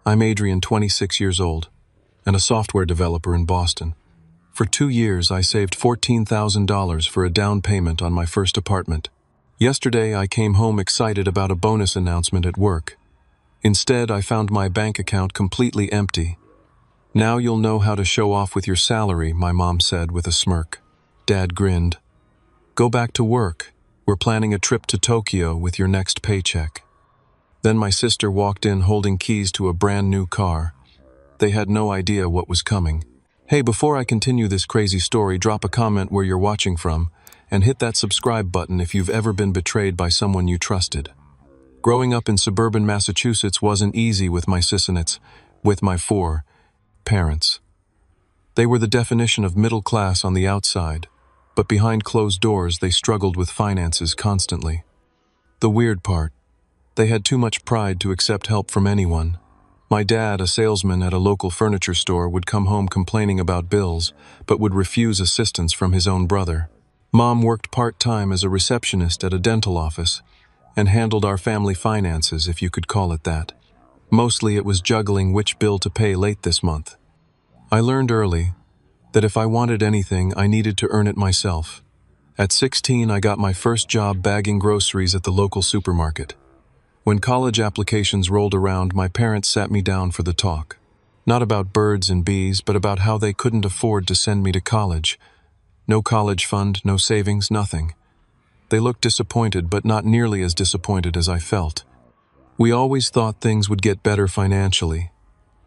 I'm Adrian, 26 years old, and a software developer in Boston. For 2 years, I saved $14,000 for a down payment on my first apartment. Yesterday, I came home excited about a bonus announcement at work. Instead, I found my bank account completely empty. "Now you'll know how to show off with your salary," my mom said with a smirk. Dad grinned. "Go back to work. We're planning a trip to Tokyo with your next paycheck." Then my sister walked in holding keys to a brand new car. They had no idea what was coming. Hey, before I continue this crazy story, drop a comment where you're watching from, and hit that subscribe button if you've ever been betrayed by someone you trusted. Growing up in suburban Massachusetts wasn't easy with my four parents. They were the definition of middle class on the outside, but behind closed doors they struggled with finances constantly. The weird part, they had too much pride to accept help from anyone. My dad, a salesman at a local furniture store, would come home complaining about bills, but would refuse assistance from his own brother. Mom worked part-time as a receptionist at a dental office and handled our family finances, if you could call it that. Mostly it was juggling which bill to pay late this month. I learned early that if I wanted anything, I needed to earn it myself. At 16, I got my first job bagging groceries at the local supermarket. When college applications rolled around, my parents sat me down for the talk. Not about birds and bees, but about how they couldn't afford to send me to college. No college fund, no savings, nothing. They looked disappointed, but not nearly as disappointed as I felt. "We always thought things would get better financially,"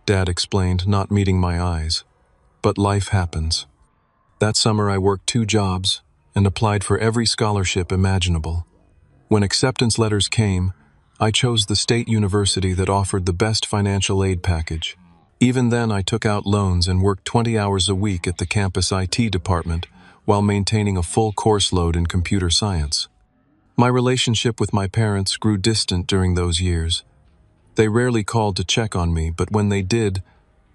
Dad explained, not meeting my eyes. "But life happens." That summer I worked 2 jobs and applied for every scholarship imaginable. When acceptance letters came, I chose the state university that offered the best financial aid package. Even then, I took out loans and worked 20 hours a week at the campus IT department while maintaining a full course load in computer science. My relationship with my parents grew distant during those years. They rarely called to check on me, but when they did,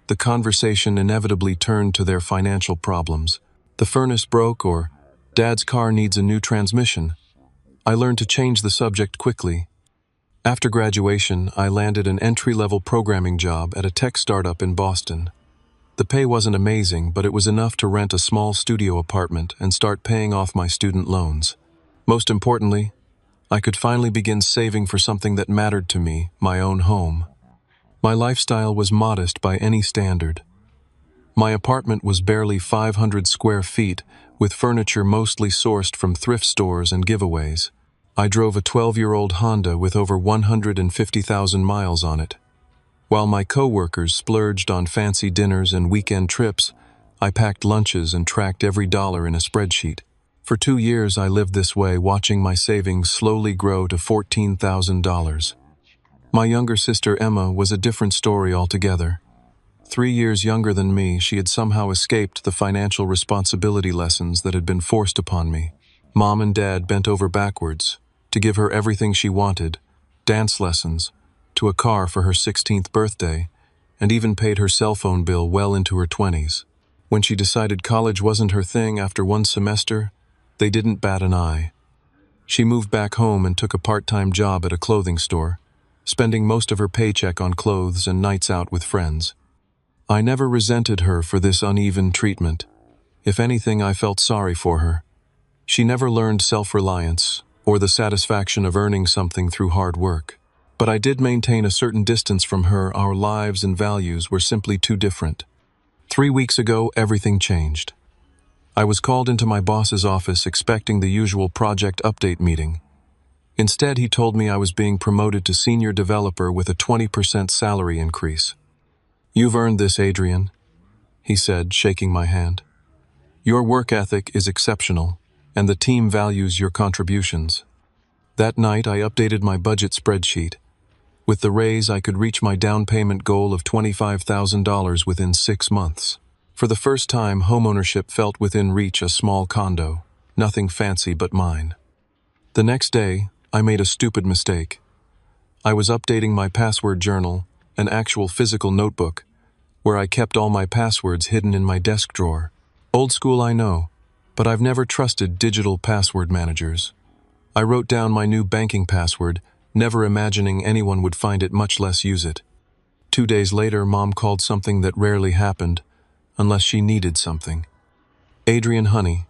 the conversation inevitably turned to their financial problems. "The furnace broke," or "Dad's car needs a new transmission." I learned to change the subject quickly. After graduation, I landed an entry-level programming job at a tech startup in Boston. The pay wasn't amazing, but it was enough to rent a small studio apartment and start paying off my student loans. Most importantly, I could finally begin saving for something that mattered to me, my own home. My lifestyle was modest by any standard. My apartment was barely 500 square feet, with furniture mostly sourced from thrift stores and giveaways. I drove a 12-year-old Honda with over 150,000 miles on it. While my co-workers splurged on fancy dinners and weekend trips, I packed lunches and tracked every dollar in a spreadsheet. For 2 years, I lived this way, watching my savings slowly grow to $14,000. My younger sister, Emma, was a different story altogether. 3 years younger than me, she had somehow escaped the financial responsibility lessons that had been forced upon me. Mom and Dad bent over backwards to give her everything she wanted, dance lessons, to a car for her 16th birthday, and even paid her cell phone bill well into her 20s. When she decided college wasn't her thing after 1 semester, they didn't bat an eye. She moved back home and took a part-time job at a clothing store, spending most of her paycheck on clothes and nights out with friends. I never resented her for this uneven treatment. If anything, I felt sorry for her. She never learned self-reliance or the satisfaction of earning something through hard work. But I did maintain a certain distance from her. Our lives and values were simply too different. 3 weeks ago, everything changed. I was called into my boss's office expecting the usual project update meeting. Instead, he told me I was being promoted to senior developer with a 20% salary increase. "You've earned this, Adrian," he said, shaking my hand. "Your work ethic is exceptional, and the team values your contributions." That night, I updated my budget spreadsheet. With the raise, I could reach my down payment goal of $25,000 within 6 months. For the first time, homeownership felt within reach, a small condo, nothing fancy but mine. The next day, I made a stupid mistake. I was updating my password journal, an actual physical notebook, where I kept all my passwords hidden in my desk drawer. Old school, I know, but I've never trusted digital password managers. I wrote down my new banking password, never imagining anyone would find it, much less use it. 2 days later, Mom called something that rarely happened, unless she needed something. Adrian, honey,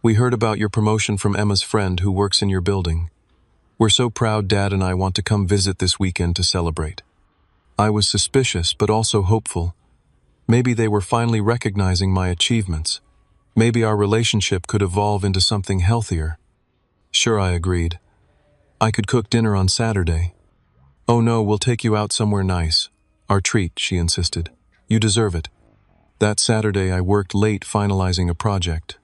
we heard about your promotion from Emma's friend who works in your building. We're so proud Dad and I want to come visit this weekend to celebrate. I was suspicious, but also hopeful. Maybe they were finally recognizing my achievements. Maybe our relationship could evolve into something healthier. Sure, I agreed. I could cook dinner on Saturday. Oh no, we'll take you out somewhere nice. Our treat, she insisted. You deserve it. That Saturday I worked late finalizing a project.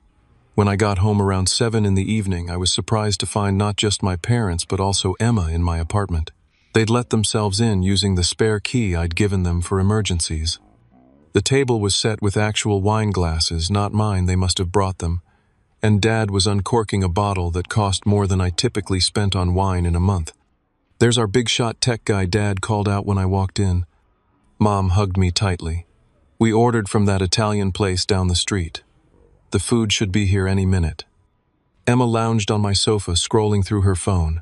When I got home around 7 in the evening, I was surprised to find not just my parents but also Emma in my apartment. They'd let themselves in using the spare key I'd given them for emergencies. The table was set with actual wine glasses, not mine, they must have brought them, and Dad was uncorking a bottle that cost more than I typically spent on wine in a month. There's our big shot tech guy, Dad called out when I walked in. Mom hugged me tightly. We ordered from that Italian place down the street. The food should be here any minute. Emma lounged on my sofa, scrolling through her phone.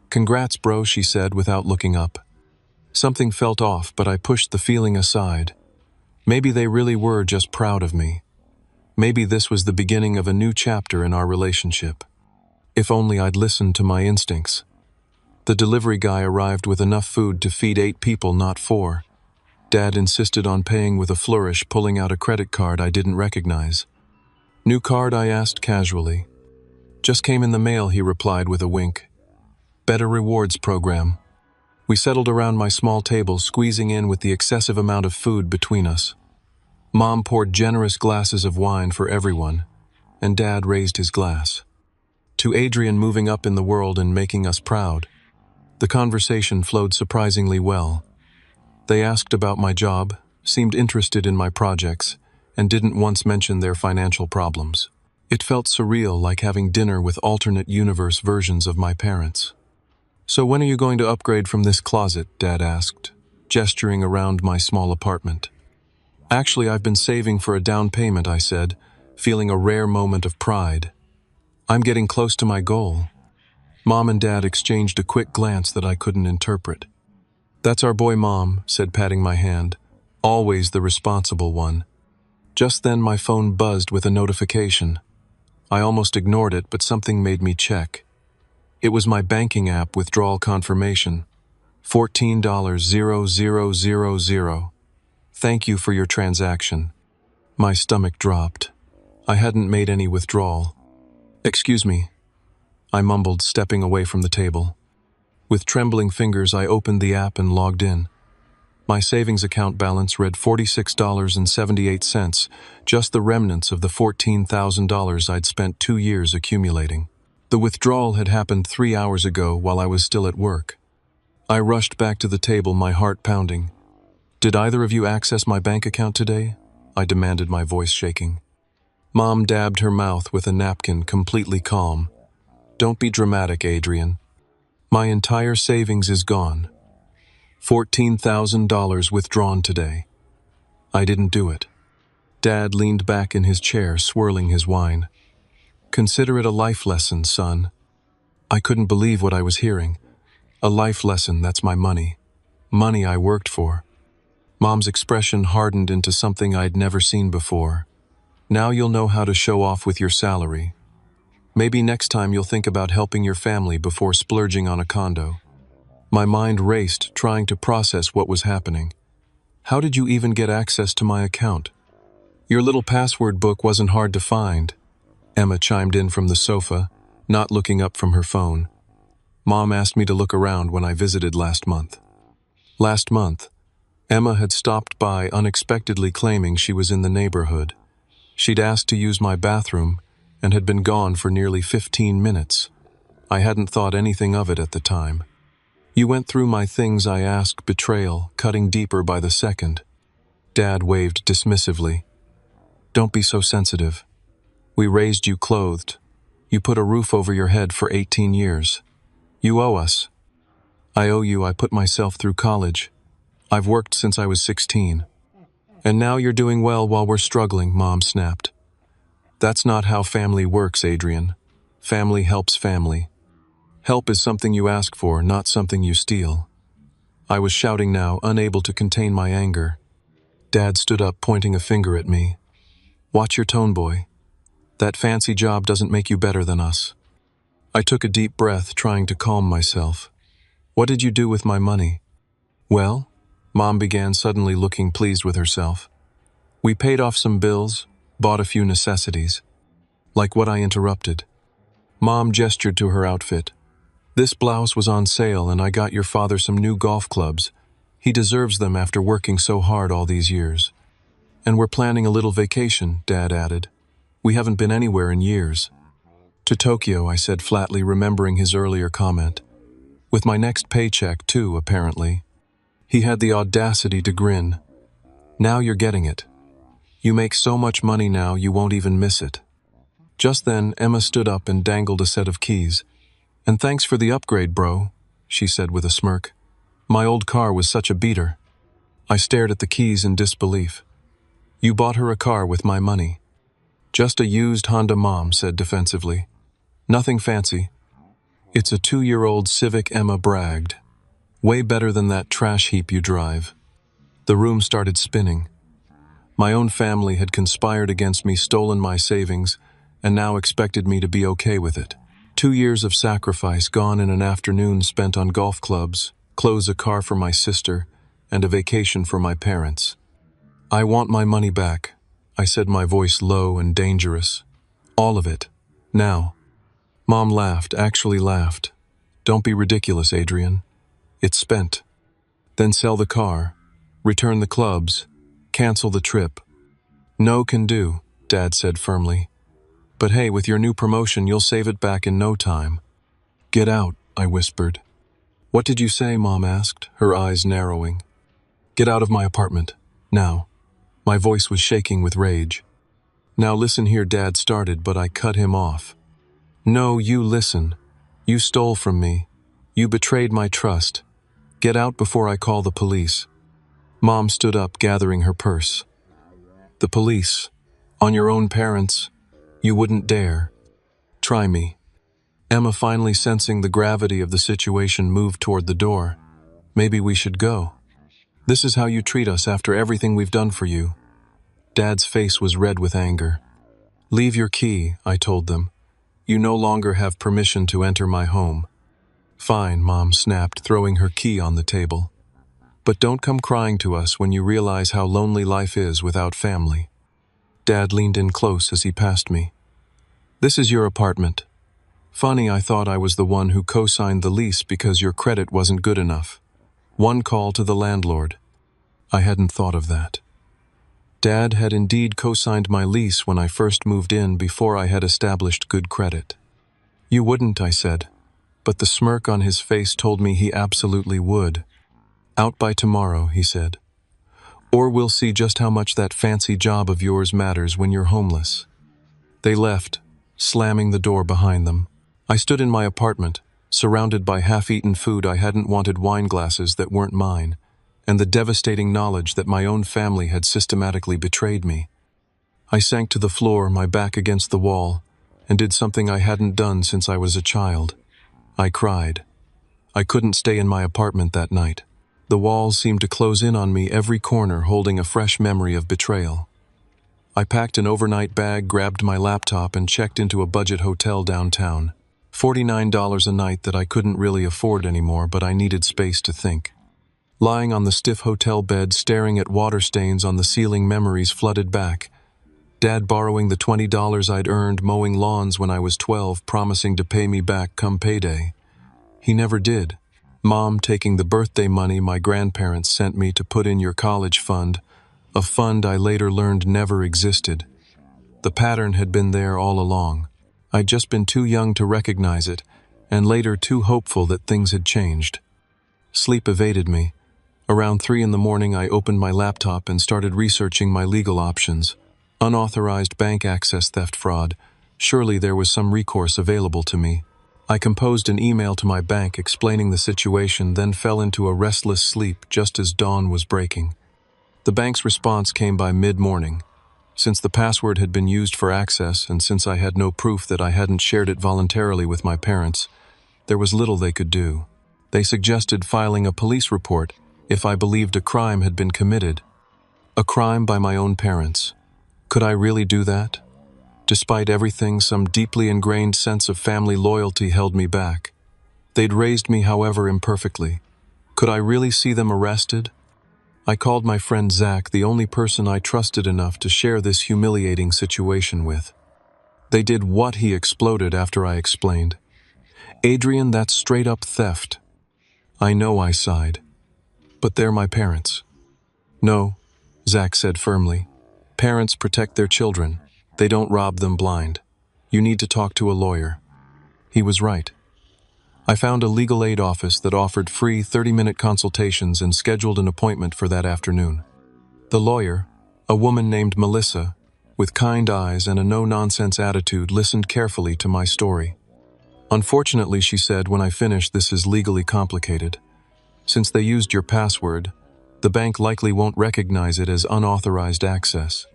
Congrats, bro, she said without looking up. Something felt off, but I pushed the feeling aside. Maybe they really were just proud of me. Maybe this was the beginning of a new chapter in our relationship. If only I'd listened to my instincts. The delivery guy arrived with enough food to feed 8 people, not 4. Dad insisted on paying with a flourish, pulling out a credit card I didn't recognize. New card, I asked casually. Just came in the mail, he replied with a wink. Better rewards program. We settled around my small table, squeezing in with the excessive amount of food between us. Mom poured generous glasses of wine for everyone, and Dad raised his glass. To Adrian moving up in the world and making us proud. The conversation flowed surprisingly well. They asked about my job, seemed interested in my projects, and didn't once mention their financial problems. It felt surreal, like having dinner with alternate universe versions of my parents. So when are you going to upgrade from this closet, Dad asked, gesturing around my small apartment. Actually, I've been saving for a down payment, I said, feeling a rare moment of pride. I'm getting close to my goal. Mom and Dad exchanged a quick glance that I couldn't interpret. That's our boy, Mom said, patting my hand. Always the responsible one. Just then my phone buzzed with a notification. I almost ignored it, but something made me check. It was my banking app withdrawal confirmation. $14,000. Thank you for your transaction. My stomach dropped. I hadn't made any withdrawal. Excuse me, I mumbled, stepping away from the table. With trembling fingers, I opened the app and logged in. My savings account balance read $46.78, just the remnants of the $14,000 I'd spent 2 years accumulating. The withdrawal had happened 3 hours ago while I was still at work. I rushed back to the table, my heart pounding. Did either of you access my bank account today? I demanded, my voice shaking. Mom dabbed her mouth with a napkin, completely calm. Don't be dramatic, Adrian. My entire savings is gone. $14,000 withdrawn today. I didn't do it. Dad leaned back in his chair, swirling his wine. Consider it a life lesson, son. I couldn't believe what I was hearing. A life lesson, that's my money. Money I worked for. Mom's expression hardened into something I'd never seen before. Now you'll know how to show off with your salary. Maybe next time you'll think about helping your family before splurging on a condo. My mind raced, trying to process what was happening. How did you even get access to my account? Your little password book wasn't hard to find. Emma chimed in from the sofa, not looking up from her phone. Mom asked me to look around when I visited last month. Last month, Emma had stopped by unexpectedly, claiming she was in the neighborhood. She'd asked to use my bathroom and had been gone for nearly 15 minutes. I hadn't thought anything of it at the time. You went through my things, I asked, betrayal cutting deeper by the second. Dad waved dismissively. Don't be so sensitive. We raised you clothed. You put a roof over your head for 18 years. You owe us. I owe you. I put myself through college. I've worked since I was 16. And now you're doing well while we're struggling, Mom snapped. That's not how family works, Adrian. Family helps family. Help is something you ask for, not something you steal. I was shouting now, unable to contain my anger. Dad stood up, pointing a finger at me. "Watch your tone, boy. That fancy job doesn't make you better than us." I took a deep breath, trying to calm myself. "What did you do with my money?" "Well," Mom began, suddenly looking pleased with herself. "We paid off some bills, bought a few necessities." Like what? I interrupted. Mom gestured to her outfit. "This blouse was on sale and I got your father some new golf clubs. He deserves them after working so hard all these years. And we're planning a little vacation," Dad added. "We haven't been anywhere in years." "To Tokyo," I said flatly, remembering his earlier comment. "With my next paycheck, too, apparently." He had the audacity to grin. "Now you're getting it. You make so much money now you won't even miss it." Just then, Emma stood up and dangled a set of keys. "And thanks for the upgrade, bro," she said with a smirk. "My old car was such a beater." I stared at the keys in disbelief. "You bought her a car with my money." "Just a used Honda," Mom said defensively. "Nothing fancy." "It's a 2-year-old Civic," Emma bragged. "Way better than that trash heap you drive." The room started spinning. My own family had conspired against me, stolen my savings, and now expected me to be okay with it. 2 years of sacrifice gone in an afternoon spent on golf clubs, clothes, a car for my sister, and a vacation for my parents. "I want my money back," I said, my voice low and dangerous. "All of it. Now." Mom laughed, actually laughed. "Don't be ridiculous, Adrian. It's spent." "Then sell the car, return the clubs, cancel the trip." "No can do," Dad said firmly. "But hey, with your new promotion, you'll save it back in no time." "Get out," I whispered. "What did you say?" Mom asked, her eyes narrowing. "Get out of my apartment. Now." My voice was shaking with rage. "Now listen here," Dad started, but I cut him off. "No, you listen. You stole from me. You betrayed my trust. Get out before I call the police." Mom stood up, gathering her purse. "The police? On your own parents? You wouldn't dare. Try me." Emma, finally sensing the gravity of the situation, moved toward the door. "Maybe we should go. This is how you treat us after everything we've done for you." Dad's face was red with anger. "Leave your key," I told them. "You no longer have permission to enter my home." "Fine," Mom snapped, throwing her key on the table. "But don't come crying to us when you realize how lonely life is without family." Dad leaned in close as he passed me. "This is your apartment. Funny, I thought I was the one who co-signed the lease because your credit wasn't good enough. One call to the landlord." I hadn't thought of that. Dad had indeed co-signed my lease when I first moved in, before I had established good credit. "You wouldn't," I said, but the smirk on his face told me he absolutely would. "Out by tomorrow," he said. "Or we'll see just how much that fancy job of yours matters when you're homeless." They left, slamming the door behind them. I stood in my apartment, surrounded by half-eaten food I hadn't wanted, wine glasses that weren't mine, and the devastating knowledge that my own family had systematically betrayed me. I sank to the floor, my back against the wall, and did something I hadn't done since I was a child. I cried. I couldn't stay in my apartment that night. The walls seemed to close in on me, every corner holding a fresh memory of betrayal. I packed an overnight bag, grabbed my laptop, and checked into a budget hotel downtown. $49 a night that I couldn't really afford anymore, but I needed space to think. Lying on the stiff hotel bed, staring at water stains on the ceiling, memories flooded back. Dad borrowing the $20 I'd earned mowing lawns when I was 12, promising to pay me back come payday. He never did. Mom taking the birthday money my grandparents sent me to put in your college fund, a fund I later learned never existed. The pattern had been there all along. I'd just been too young to recognize it, and later too hopeful that things had changed. Sleep evaded me. Around 3 in the morning, I opened my laptop and started researching my legal options. Unauthorized bank access, theft, fraud. Surely there was some recourse available to me. I composed an email to my bank explaining the situation, then fell into a restless sleep just as dawn was breaking. The bank's response came by mid-morning. Since the password had been used for access, and since I had no proof that I hadn't shared it voluntarily with my parents, there was little they could do. They suggested filing a police report if I believed a crime had been committed. A crime by my own parents. Could I really do that? Despite everything, some deeply ingrained sense of family loyalty held me back. They'd raised me, however, imperfectly. Could I really see them arrested? I called my friend Zach, the only person I trusted enough to share this humiliating situation with. They did what? He exploded after I explained. Adrian, that's straight-up theft. I know, I sighed. But they're my parents. No, Zach said firmly. Parents protect their children. They don't rob them blind. You need to talk to a lawyer. He was right. I found a legal aid office that offered free 30-minute consultations and scheduled an appointment for that afternoon. The lawyer, a woman named Melissa, with kind eyes and a no-nonsense attitude, listened carefully to my story. Unfortunately, she said when I finished, this is legally complicated. Since they used your password, the bank likely won't recognize it as unauthorized access.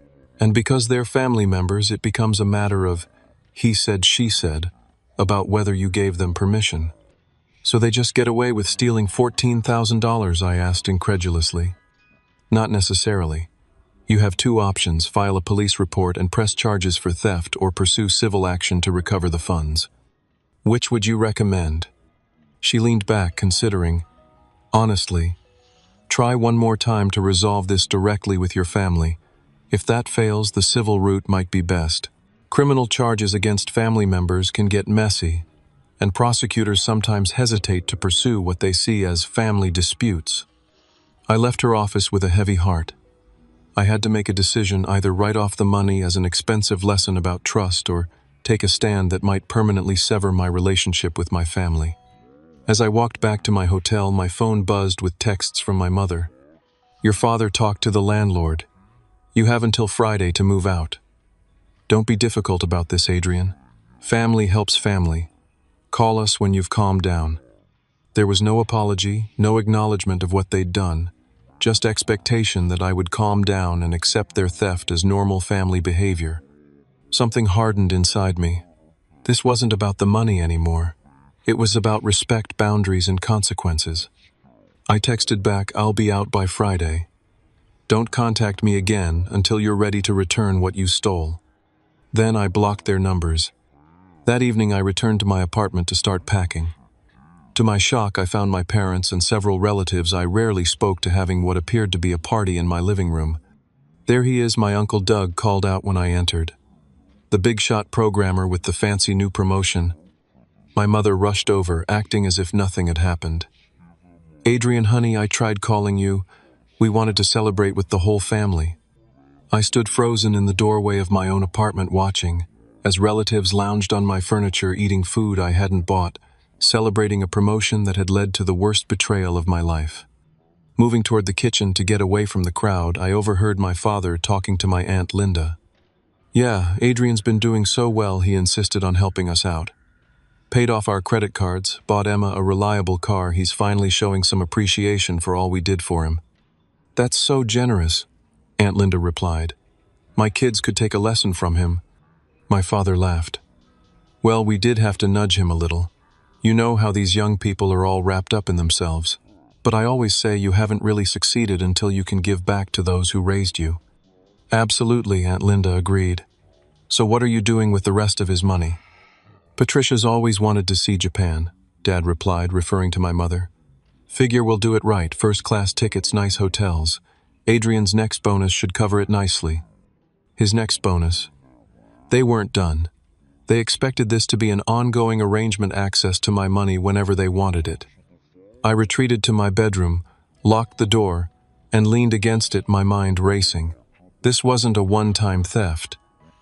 And because they're family members, it becomes a matter of he said, she said, about whether you gave them permission. So they just get away with stealing $14,000, I asked incredulously. Not necessarily. You have two options: file a police report and press charges for theft, or pursue civil action to recover the funds. Which would you recommend? She leaned back, considering. Honestly, try one more time to resolve this directly with your family. If that fails, the civil route might be best. Criminal charges against family members can get messy, and prosecutors sometimes hesitate to pursue what they see as family disputes. I left her office with a heavy heart. I had to make a decision: either write off the money as an expensive lesson about trust, or take a stand that might permanently sever my relationship with my family. As I walked back to my hotel, my phone buzzed with texts from my mother. Your father talked to the landlord. You have until Friday to move out. Don't be difficult about this, Adrian. Family helps family. Call us when you've calmed down. There was no apology, no acknowledgement of what they'd done, just expectation that I would calm down and accept their theft as normal family behavior. Something hardened inside me. This wasn't about the money anymore. It was about respect, boundaries, and consequences. I texted back, I'll be out by Friday. Don't contact me again until you're ready to return what you stole. Then I blocked their numbers. That evening I returned to my apartment to start packing. To my shock, I found my parents and several relatives I rarely spoke to having what appeared to be a party in my living room. There he is, my Uncle Doug called out when I entered. The big-shot programmer with the fancy new promotion. My mother rushed over, acting as if nothing had happened. Adrian, honey, I tried calling you. We wanted to celebrate with the whole family. I stood frozen in the doorway of my own apartment watching, as relatives lounged on my furniture eating food I hadn't bought, celebrating a promotion that had led to the worst betrayal of my life. Moving toward the kitchen to get away from the crowd, I overheard my father talking to my Aunt Linda. Yeah, Adrian's been doing so well, he insisted on helping us out. Paid off our credit cards, bought Emma a reliable car. He's finally showing some appreciation for all we did for him. That's so generous, Aunt Linda replied. My kids could take a lesson from him. My father laughed. Well, we did have to nudge him a little. You know how these young people are all wrapped up in themselves. But I always say you haven't really succeeded until you can give back to those who raised you. Absolutely, Aunt Linda agreed. So what are you doing with the rest of his money? Patricia's always wanted to see Japan, Dad replied, referring to my mother. Figure we'll do it right: first-class tickets, nice hotels. Adrian's next bonus should cover it nicely. His next bonus. They weren't done. They expected this to be an ongoing arrangement, access to my money whenever they wanted it. I retreated to my bedroom, locked the door, and leaned against it, my mind racing. This wasn't a one-time theft.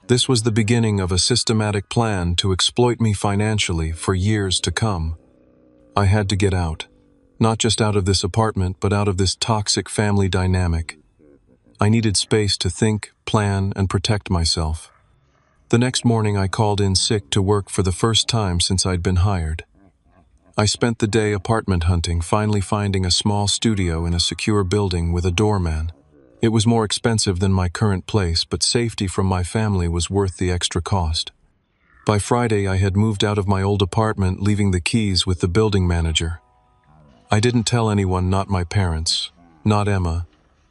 This was the beginning of a systematic plan to exploit me financially for years to come. I had to get out. Not just out of this apartment, but out of this toxic family dynamic. I needed space to think, plan, and protect myself. The next morning I called in sick to work for the first time since I'd been hired. I spent the day apartment hunting, finally finding a small studio in a secure building with a doorman. It was more expensive than my current place, but safety from my family was worth the extra cost. By Friday I had moved out of my old apartment, leaving the keys with the building manager. I didn't tell anyone, not my parents, not Emma,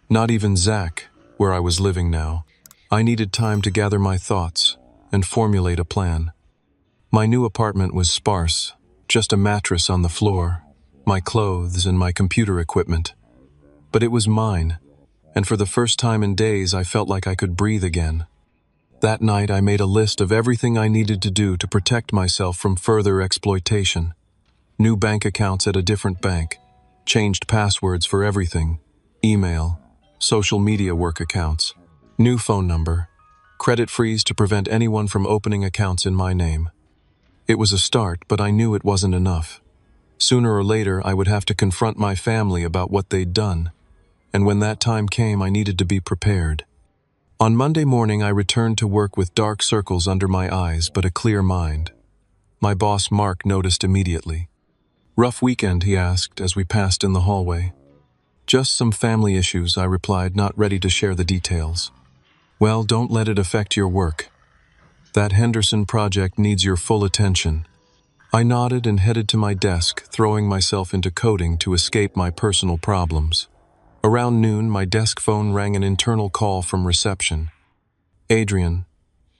not even Zach, where I was living now. I needed time to gather my thoughts and formulate a plan. My new apartment was sparse, just a mattress on the floor, my clothes and my computer equipment. But it was mine, and for the first time in days I felt like I could breathe again. That night I made a list of everything I needed to do to protect myself from further exploitation. New bank accounts at a different bank, changed passwords for everything, email, social media work accounts, new phone number, credit freeze to prevent anyone from opening accounts in my name. It was a start, but I knew it wasn't enough. Sooner or later I would have to confront my family about what they'd done, and when that time came I needed to be prepared. On Monday morning I returned to work with dark circles under my eyes but a clear mind. My boss Mark noticed immediately. "Rough weekend?" he asked as we passed in the hallway. "Just some family issues," I replied, not ready to share the details. "Well, don't let it affect your work. That Henderson project needs your full attention." I nodded and headed to my desk, throwing myself into coding to escape my personal problems. Around noon, my desk phone rang an internal call from reception. "Adrian,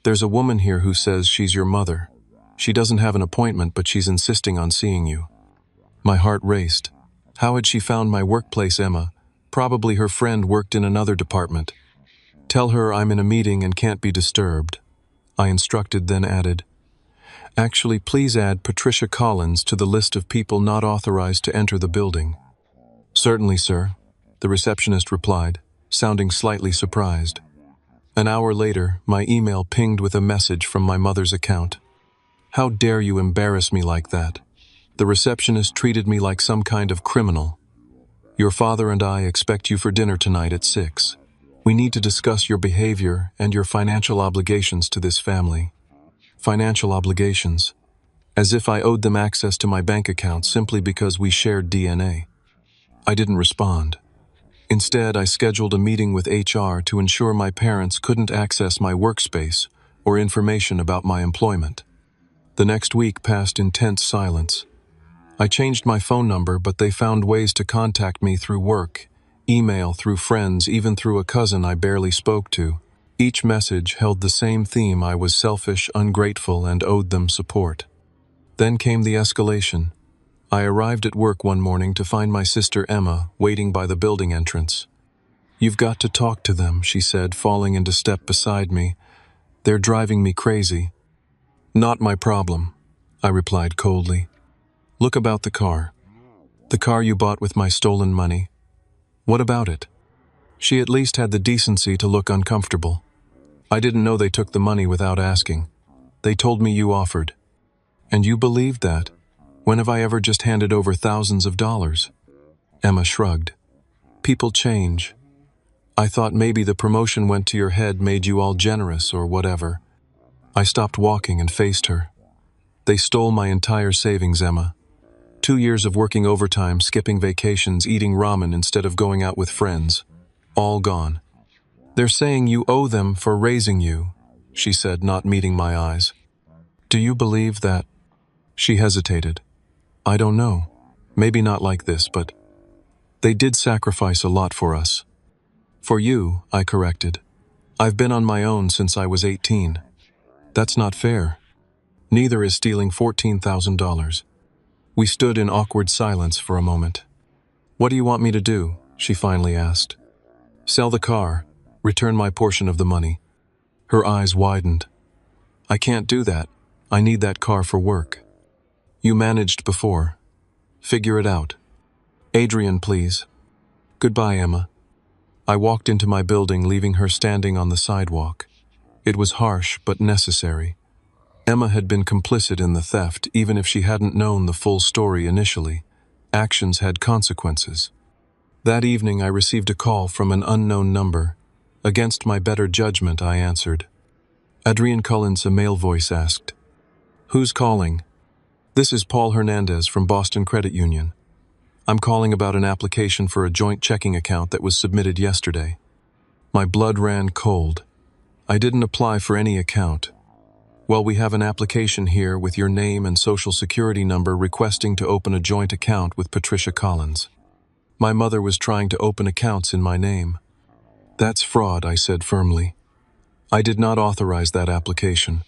there's a woman here who says she's your mother. She doesn't have an appointment, but she's insisting on seeing you." My heart raced. How had she found my workplace, Emma? Probably her friend worked in another department. "Tell her I'm in a meeting and can't be disturbed," I instructed, then added, "Actually, please add Patricia Collins to the list of people not authorized to enter the building." "Certainly, sir," the receptionist replied, sounding slightly surprised. An hour later, my email pinged with a message from my mother's account. "How dare you embarrass me like that?" The receptionist treated me like some kind of criminal. "Your father and I expect you for dinner tonight at 6. We need to discuss your behavior and your financial obligations to this family." Financial obligations? As if I owed them access to my bank account simply because we shared DNA. I didn't respond. Instead, I scheduled a meeting with HR to ensure my parents couldn't access my workspace or information about my employment. The next week passed in tense silence. I changed my phone number, but they found ways to contact me through work, email, through friends, even through a cousin I barely spoke to. Each message held the same theme: I was selfish, ungrateful, and owed them support. Then came the escalation. I arrived at work one morning to find my sister Emma waiting by the building entrance. "You've got to talk to them," she said, falling into step beside me. "They're driving me crazy." "Not my problem," I replied coldly. "Look about the car. The car you bought with my stolen money. What about it?" She at least had the decency to look uncomfortable. "I didn't know they took the money without asking. They told me you offered." "And you believed that? When have I ever just handed over thousands of dollars?" Emma shrugged. "People change. I thought maybe the promotion went to your head made you all generous or whatever." I stopped walking and faced her. "They stole my entire savings, Emma. 2 years of working overtime, skipping vacations, eating ramen instead of going out with friends. All gone. They're saying you owe them for raising you," she said, not meeting my eyes. "Do you believe that?" She hesitated. "I don't know. Maybe not like this, but they did sacrifice a lot for us." "For you," I corrected. "I've been on my own since I was 18. That's not fair. Neither is stealing $14,000. We stood in awkward silence for a moment. "What do you want me to do?" she finally asked. "Sell the car. Return my portion of the money." Her eyes widened. "I can't do that. I need that car for work." "You managed before. Figure it out." "Adrian, please." "Goodbye, Emma." I walked into my building, leaving her standing on the sidewalk. It was harsh, but necessary. Emma had been complicit in the theft, even if she hadn't known the full story initially. Actions had consequences. That evening I received a call from an unknown number. Against my better judgment, I answered. "Adrian Collins," a male voice asked. "Who's calling?" "This is Paul Hernandez from Boston Credit Union. I'm calling about an application for a joint checking account that was submitted yesterday." My blood ran cold. I didn't apply for any account. Well, we have an application here with your name and social security number requesting to open a joint account with Patricia Collins. My mother was trying to open accounts in my name. That's fraud, I said firmly. I did not authorize that application.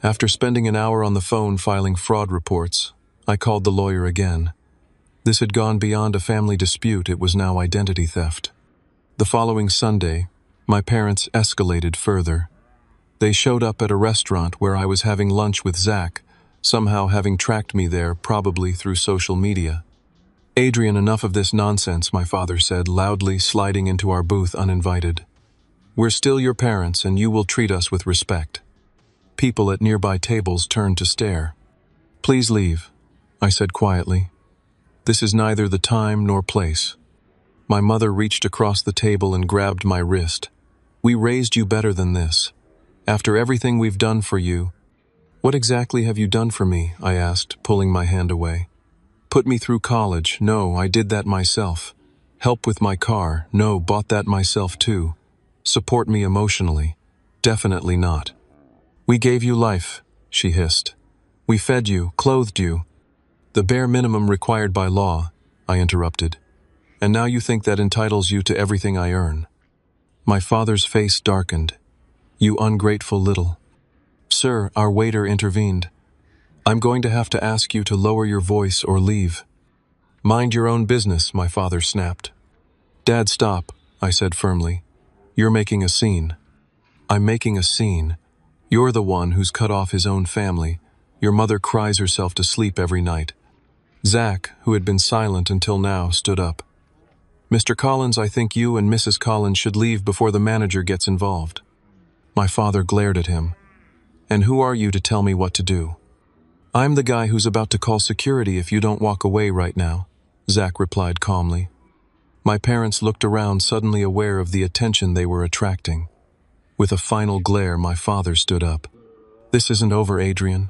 After spending an hour on the phone filing fraud reports, I called the lawyer again. This had gone beyond a family dispute, it was now identity theft. The following Sunday, my parents escalated further. They showed up at a restaurant where I was having lunch with Zach, somehow having tracked me there, probably through social media. Adrian, enough of this nonsense, my father said, loudly, sliding into our booth uninvited. We're still your parents, and you will treat us with respect. People at nearby tables turned to stare. Please leave, I said quietly. This is neither the time nor place. My mother reached across the table and grabbed my wrist. We raised you better than this. After everything we've done for you. What exactly have you done for me? I asked, pulling my hand away. Put me through college. No, I did that myself. Help with my car. No, bought that myself too. Support me emotionally. Definitely not. We gave you life, she hissed. We fed you, clothed you. The bare minimum required by law, I interrupted. And now you think that entitles you to everything I earn. My father's face darkened. You ungrateful little. Sir, our waiter intervened. I'm going to have to ask you to lower your voice or leave. Mind your own business, my father snapped. Dad, stop, I said firmly. You're making a scene. I'm making a scene. You're the one who's cut off his own family. Your mother cries herself to sleep every night. Zach, who had been silent until now, stood up. Mr. Collins, I think you and Mrs. Collins should leave before the manager gets involved. My father glared at him. And who are you to tell me what to do? I'm the guy who's about to call security if you don't walk away right now, Zach replied calmly. My parents looked around, suddenly aware of the attention they were attracting. With a final glare, my father stood up. This isn't over, Adrian.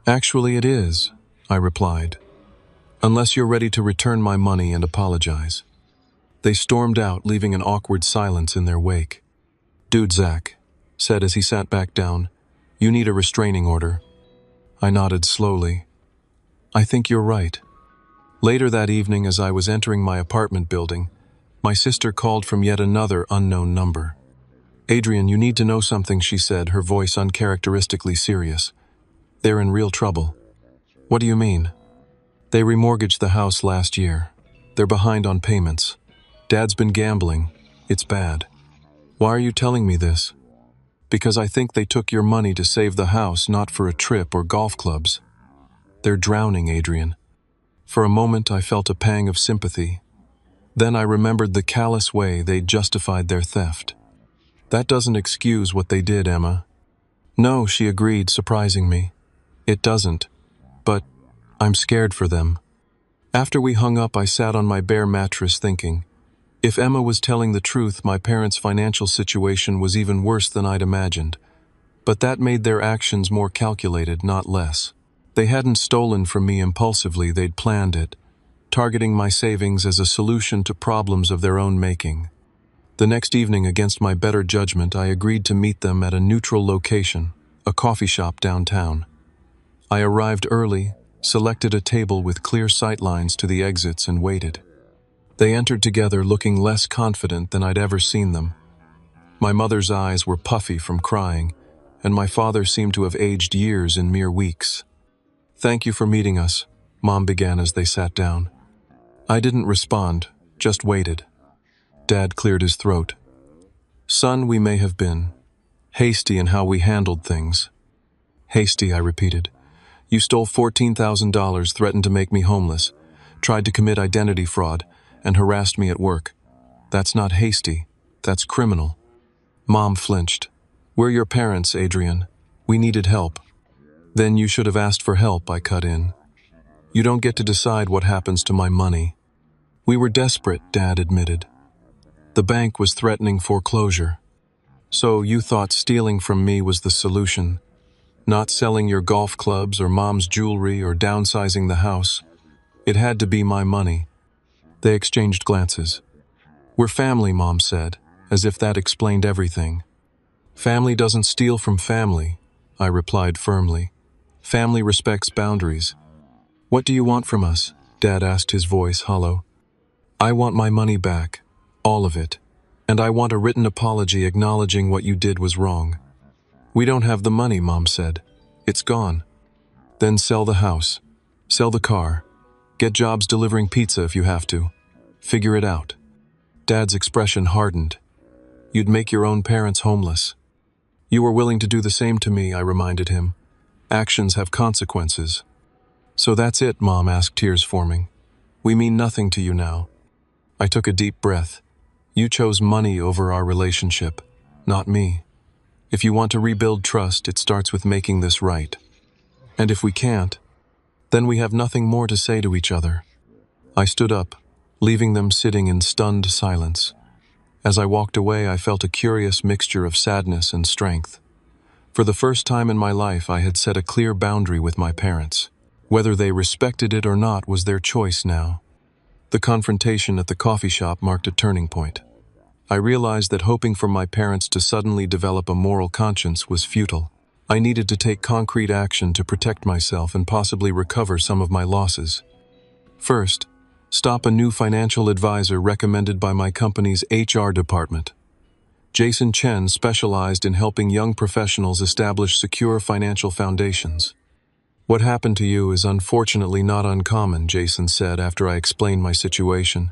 Actually, it is, I replied. Unless you're ready to return my money and apologize. They stormed out, leaving an awkward silence in their wake. Dude, Zach said as he sat back down, you need a restraining order. I nodded slowly. I think you're right. Later that evening, as I was entering my apartment building, my sister called from yet another unknown number. Adrian, you need to know something, she said, her voice uncharacteristically serious. They're in real trouble. What do you mean? They remortgaged the house last year. They're behind on payments. Dad's been gambling. It's bad. Why are you telling me this? Because I think they took your money to save the house, not for a trip or golf clubs. They're drowning, Adrian. For a moment, I felt a pang of sympathy. Then I remembered the callous way they'd justified their theft. That doesn't excuse what they did, Emma. No, she agreed, surprising me. It doesn't. But I'm scared for them. After we hung up, I sat on my bare mattress thinking, if Emma was telling the truth, my parents' financial situation was even worse than I'd imagined. But that made their actions more calculated, not less. They hadn't stolen from me impulsively, they'd planned it, targeting my savings as a solution to problems of their own making. The next evening, against my better judgment, I agreed to meet them at a neutral location, a coffee shop downtown. I arrived early, selected a table with clear sightlines to the exits, and waited. They entered together, looking less confident than I'd ever seen them. My mother's eyes were puffy from crying, and my father seemed to have aged years in mere weeks. Thank you for meeting us, Mom began as they sat down. I didn't respond, just waited. Dad cleared his throat. Son, we may have been hasty in how we handled things. Hasty, I repeated. You stole $14,000, threatened to make me homeless, tried to commit identity fraud, and harassed me at work. That's not hasty. That's criminal. Mom flinched. We're your parents, Adrian. We needed help. Then you should have asked for help, I cut in. You don't get to decide what happens to my money. We were desperate, Dad admitted. The bank was threatening foreclosure. So you thought stealing from me was the solution. Not selling your golf clubs or Mom's jewelry or downsizing the house. It had to be my money. They exchanged glances. We're family, Mom said, as if that explained everything. Family doesn't steal from family. I replied firmly. Family respects boundaries. What do you want from us? Dad asked, his voice hollow. I want my money back. All of it. And I want a written apology acknowledging what you did was wrong. We don't have the money, Mom said. It's gone. Then sell the house. Sell the car. Get jobs delivering pizza if you have to. Figure it out. Dad's expression hardened. You'd make your own parents homeless. You were willing to do the same to me, I reminded him. Actions have consequences. So that's it, Mom asked, tears forming. We mean nothing to you now. I took a deep breath. You chose money over our relationship, not me. If you want to rebuild trust, it starts with making this right. And if we can't, then we have nothing more to say to each other. I stood up, leaving them sitting in stunned silence. As I walked away, I felt a curious mixture of sadness and strength. For the first time in my life, I had set a clear boundary with my parents. Whether they respected it or not was their choice now. The confrontation at the coffee shop marked a turning point. I realized that hoping for my parents to suddenly develop a moral conscience was futile. I needed to take concrete action to protect myself and possibly recover some of my losses. First, stop a new financial advisor recommended by my company's HR department. Jason Chen specialized in helping young professionals establish secure financial foundations. What happened to you is unfortunately not uncommon, Jason said after I explained my situation.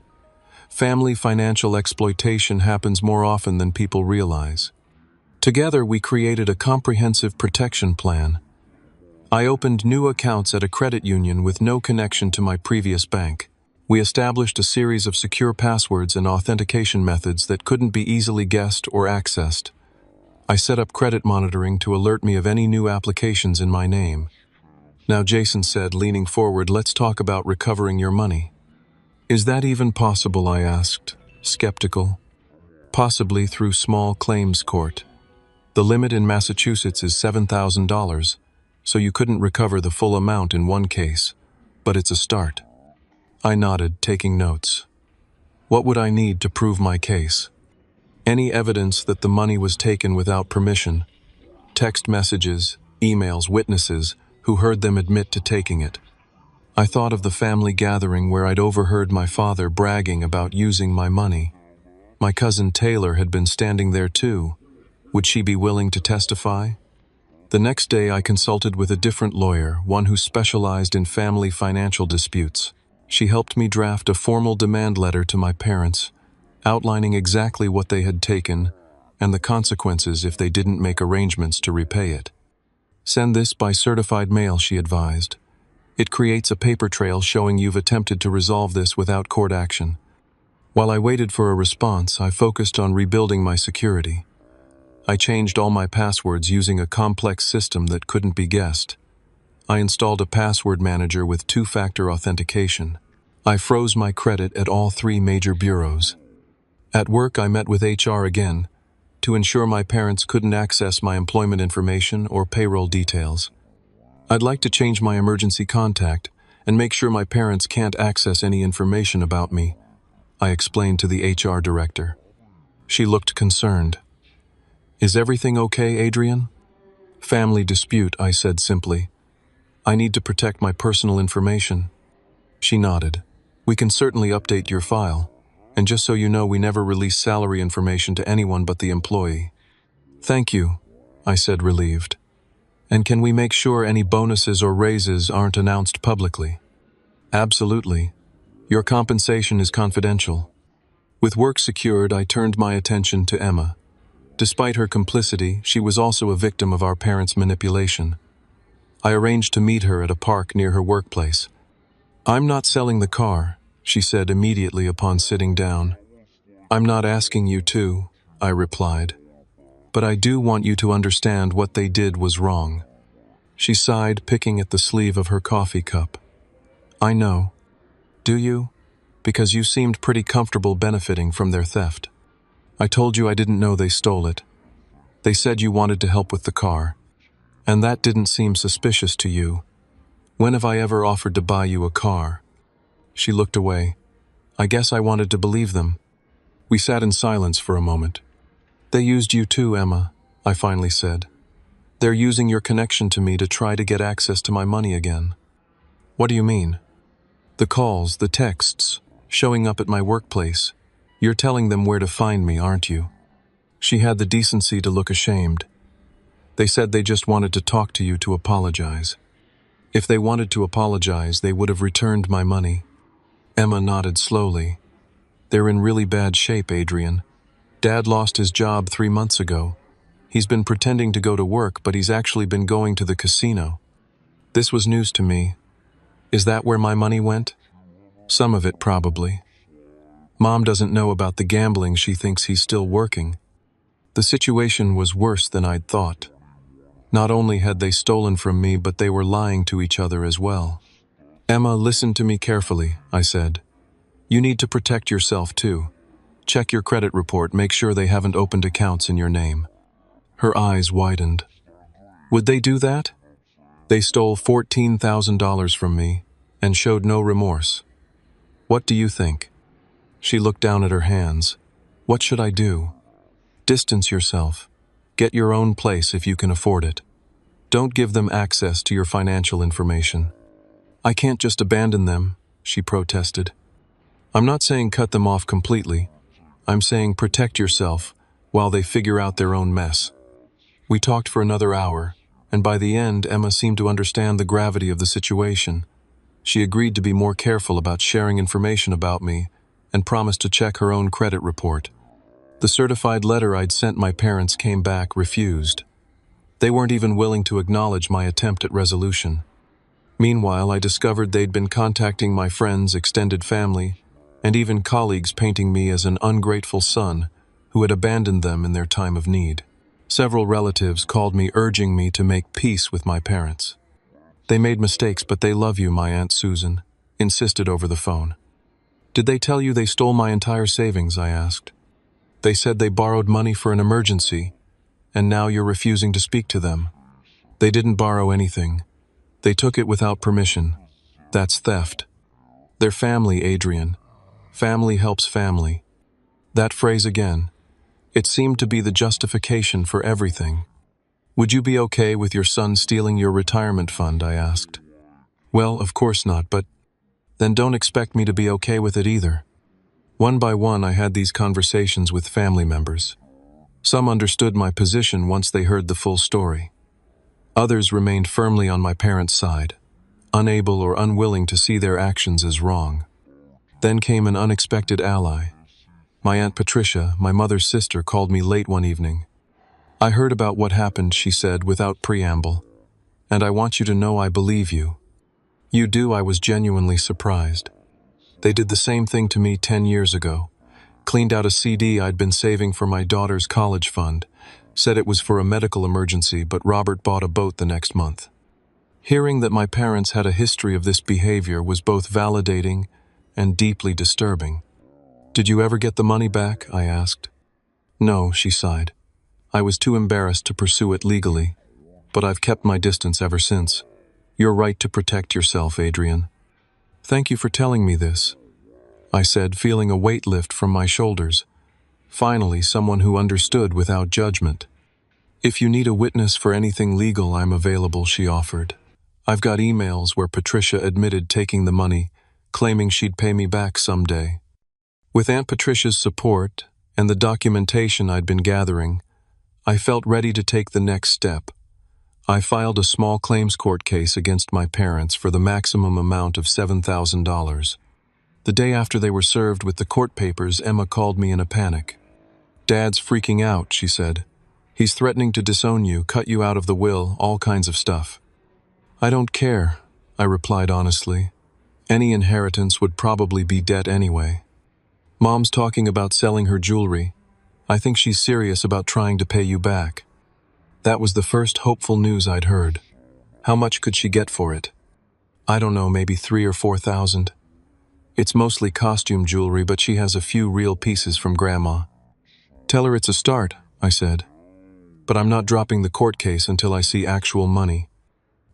Family financial exploitation happens more often than people realize. Together, we created a comprehensive protection plan. I opened new accounts at a credit union with no connection to my previous bank. We established a series of secure passwords and authentication methods that couldn't be easily guessed or accessed. I set up credit monitoring to alert me of any new applications in my name. Now, Jason said, leaning forward, let's talk about recovering your money. Is that even possible? I asked, skeptical. Possibly through small claims court. The limit in Massachusetts is $7,000, so you couldn't recover the full amount in one case, but it's a start. I nodded, taking notes. What would I need to prove my case? Any evidence that the money was taken without permission. Text messages, emails, witnesses who heard them admit to taking it. I thought of the family gathering where I'd overheard my father bragging about using my money. My cousin Taylor had been standing there too. Would she be willing to testify? The next day I consulted with a different lawyer, one who specialized in family financial disputes. She helped me draft a formal demand letter to my parents, outlining exactly what they had taken and the consequences if they didn't make arrangements to repay it. Send this by certified mail, she advised. It creates a paper trail showing you've attempted to resolve this without court action. While I waited for a response, I focused on rebuilding my security. I changed all my passwords using a complex system that couldn't be guessed. I installed a password manager with two-factor authentication. I froze my credit at all 3 major bureaus. At work, I met with HR again to ensure my parents couldn't access my employment information or payroll details. I'd like to change my emergency contact and make sure my parents can't access any information about me, I explained to the HR director. She looked concerned. Is everything okay, Adrian? Family dispute, I said simply. I need to protect my personal information. She nodded. We can certainly update your file. And just so you know, we never release salary information to anyone but the employee. Thank you, I said, relieved. And can we make sure any bonuses or raises aren't announced publicly? Absolutely. Your compensation is confidential. With work secured, I turned my attention to Emma. Despite her complicity, she was also a victim of our parents' manipulation. I arranged to meet her at a park near her workplace. I'm not selling the car, she said immediately upon sitting down. I'm not asking you to, I replied. But I do want you to understand what they did was wrong. She sighed, picking at the sleeve of her coffee cup. I know. Do you? Because you seemed pretty comfortable benefiting from their theft. I told you I didn't know they stole it. They said you wanted to help with the car. And that didn't seem suspicious to you. When have I ever offered to buy you a car? She looked away. I guess I wanted to believe them. We sat in silence for a moment. They used you too, Emma, I finally said. They're using your connection to me to try to get access to my money again. What do you mean? The calls, the texts, showing up at my workplace. You're telling them where to find me, aren't you? She had the decency to look ashamed. They said they just wanted to talk to you to apologize. If they wanted to apologize, they would have returned my money. Emma nodded slowly. They're in really bad shape, Adrian. Dad lost his job 3 months ago. He's been pretending to go to work, but he's actually been going to the casino. This was news to me. Is that where my money went? Some of it, probably. Mom doesn't know about the gambling. She thinks he's still working. The situation was worse than I'd thought. Not only had they stolen from me, but they were lying to each other as well. Emma, listen to me carefully, I said. You need to protect yourself too. Check your credit report, make sure they haven't opened accounts in your name. Her eyes widened. Would they do that? They stole $14,000 from me and showed no remorse. What do you think? She looked down at her hands. What should I do? Distance yourself. Get your own place if you can afford it. Don't give them access to your financial information. I can't just abandon them, she protested. I'm not saying cut them off completely. I'm saying protect yourself while they figure out their own mess. We talked for another hour, and by the end, Emma seemed to understand the gravity of the situation. She agreed to be more careful about sharing information about me and promised to check her own credit report. The certified letter I'd sent my parents came back refused. They weren't even willing to acknowledge my attempt at resolution. Meanwhile, I discovered they'd been contacting my friends, extended family, and even colleagues, painting me as an ungrateful son who had abandoned them in their time of need. Several relatives called me, urging me to make peace with my parents. They made mistakes, but they love you, my Aunt Susan insisted over the phone. Did they tell you they stole my entire savings? I asked. They said they borrowed money for an emergency, and now you're refusing to speak to them. They didn't borrow anything. They took it without permission. That's theft. They're family, Adrian. Family helps family. That phrase again. It seemed to be the justification for everything. Would you be okay with your son stealing your retirement fund? I asked. Well, of course not, but then don't expect me to be okay with it either. One by one, I had these conversations with family members. Some understood my position once they heard the full story. Others remained firmly on my parents' side, unable or unwilling to see their actions as wrong. Then came an unexpected ally. My Aunt Patricia, my mother's sister, called me late one evening. I heard about what happened, she said without preamble, and I want you to know I believe you. You do. I was genuinely surprised. They did the same thing to me 10 years ago. Cleaned out a CD I'd been saving for my daughter's college fund. Said it was for a medical emergency, but Robert bought a boat the next month. Hearing that my parents had a history of this behavior was both validating and deeply disturbing. Did you ever get the money back? I asked. No, she sighed. I was too embarrassed to pursue it legally, but I've kept my distance ever since. You're right to protect yourself, Adrian. Thank you for telling me this, I said, feeling a weight lift from my shoulders. Finally, someone who understood without judgment. If you need a witness for anything legal, I'm available, she offered. I've got emails where Patricia admitted taking the money, claiming she'd pay me back someday. With Aunt Patricia's support and the documentation I'd been gathering, I felt ready to take the next step. I filed a small claims court case against my parents for the maximum amount of $7,000. The day after they were served with the court papers, Emma called me in a panic. Dad's freaking out, she said. He's threatening to disown you, cut you out of the will, all kinds of stuff. I don't care, I replied honestly. Any inheritance would probably be debt anyway. Mom's talking about selling her jewelry. I think she's serious about trying to pay you back. That was the first hopeful news I'd heard. How much could she get for it? I don't know, maybe $3,000 or $4,000. It's mostly costume jewelry, but she has a few real pieces from Grandma. Tell her it's a start, I said. But I'm not dropping the court case until I see actual money.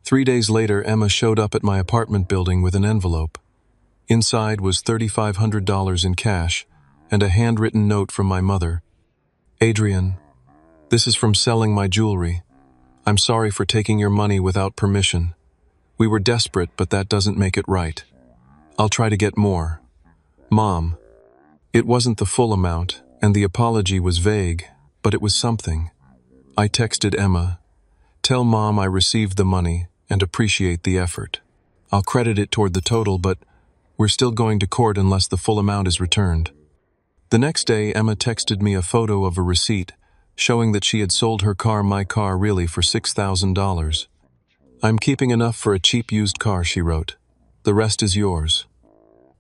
3 days later, Emma showed up at my apartment building with an envelope. Inside was $3,500 in cash and a handwritten note from my mother. Adrian, this is from selling my jewelry. I'm sorry for taking your money without permission. We were desperate, but that doesn't make it right. I'll try to get more. Mom, it wasn't the full amount, and the apology was vague, but it was something. I texted Emma, "Tell Mom I received the money and appreciate the effort. I'll credit it toward the total, but we're still going to court unless the full amount is returned." The next day, Emma texted me a photo of a receipt showing that she had sold her car, my car, really for $6,000. "I'm keeping enough for a cheap used car," she wrote. "The rest is yours."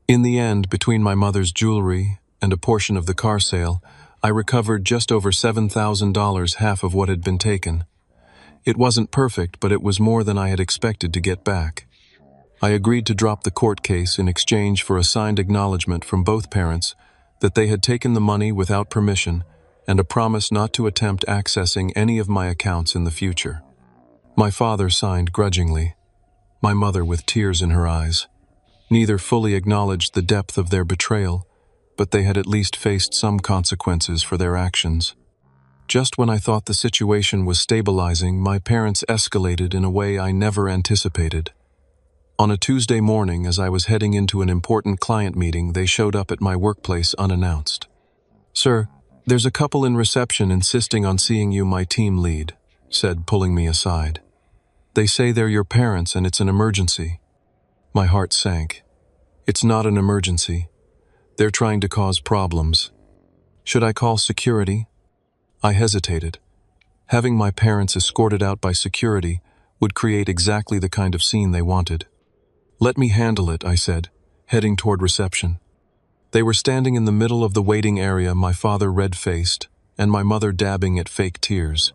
In the end, between my mother's jewelry and a portion of the car sale, I recovered just over $7,000, half of what had been taken. It wasn't perfect, but it was more than I had expected to get back. I agreed to drop the court case in exchange for a signed acknowledgement from both parents that they had taken the money without permission and a promise not to attempt accessing any of my accounts in the future. My father signed grudgingly, my mother with tears in her eyes. Neither fully acknowledged the depth of their betrayal, but they had at least faced some consequences for their actions. Just when I thought the situation was stabilizing, my parents escalated in a way I never anticipated. On a Tuesday morning, as I was heading into an important client meeting, they showed up at my workplace unannounced. "Sir, there's a couple in reception insisting on seeing you, my team lead," said, pulling me aside. "They say they're your parents and it's an emergency." My heart sank. It's not an emergency. They're trying to cause problems. Should I call security? I hesitated. Having my parents escorted out by security would create exactly the kind of scene they wanted. "Let me handle it," I said, heading toward reception. They were standing in the middle of the waiting area, my father red-faced, and my mother dabbing at fake tears.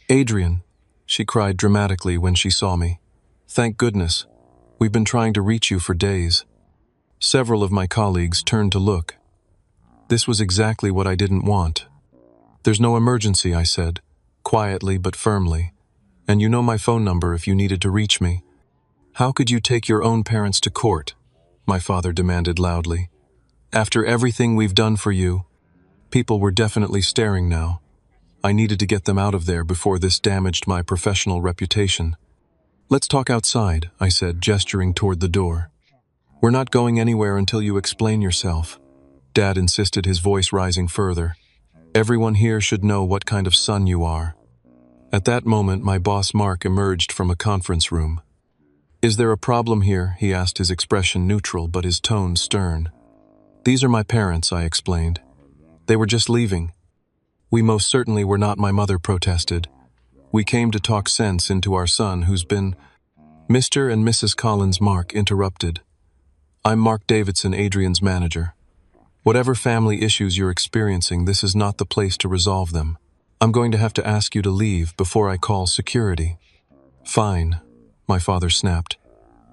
"Adrian," she cried dramatically when she saw me. "Thank goodness. We've been trying to reach you for days." Several of my colleagues turned to look. This was exactly what I didn't want. "There's no emergency," I said, quietly but firmly. "And you know my phone number if you needed to reach me." "How could you take your own parents to court?" my father demanded loudly. "After everything we've done for you." People were definitely staring now. I needed to get them out of there before this damaged my professional reputation. "Let's talk outside," I said, gesturing toward the door. "We're not going anywhere until you explain yourself," Dad insisted, his voice rising further. "Everyone here should know what kind of son you are." At that moment, my boss Mark emerged from a conference room. "Is there a problem here?" he asked, his expression neutral but his tone stern. "These are my parents," I explained. "They were just leaving." "We most certainly were not," my mother protested. "We came to talk sense into our son who's been—" Mr. and Mrs. Collins, Mark interrupted. "I'm Mark Davidson, Adrian's manager. Whatever family issues you're experiencing, this is not the place to resolve them. I'm going to have to ask you to leave before I call security." "Fine," my father snapped.